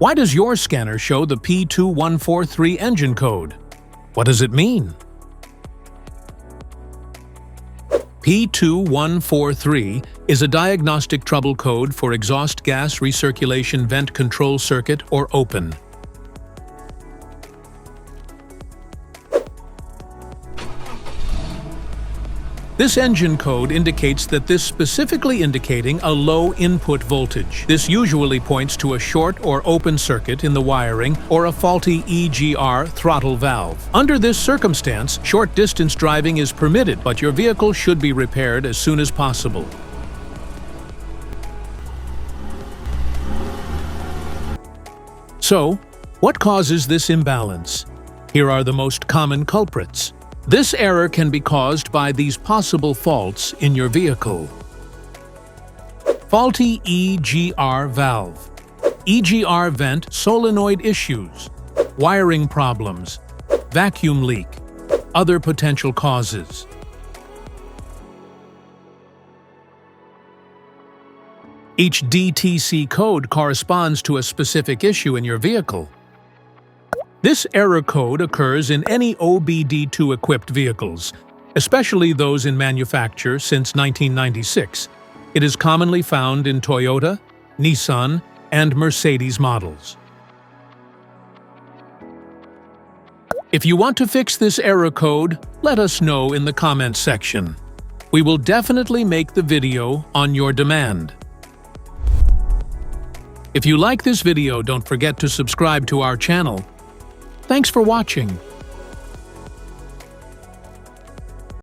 Why does your scanner show the P2143 engine code? What does it mean? P2143 is a diagnostic trouble code for Exhaust Gas Recirculation Vent Control Circuit, or OPEN. This engine code indicates that this specifically indicating a low input voltage. This usually points to a short or open circuit in the wiring or a faulty EGR throttle valve. Under this circumstance, short distance driving is permitted, but your vehicle should be repaired as soon as possible. So, what causes this imbalance? Here are the most common culprits. This error can be caused by these possible faults in your vehicle. Faulty EGR valve, EGR vent solenoid issues, wiring problems, vacuum leak, other potential causes. Each DTC code corresponds to a specific issue in your vehicle. This error code occurs in any OBD2-equipped vehicles, especially those in manufacture since 1996. It is commonly found in Toyota, Nissan, and Mercedes models. If you want to fix this error code, let us know in the comments section. We will definitely make the video on your demand. If you like this video, don't forget to subscribe to our channel. Thanks for watching.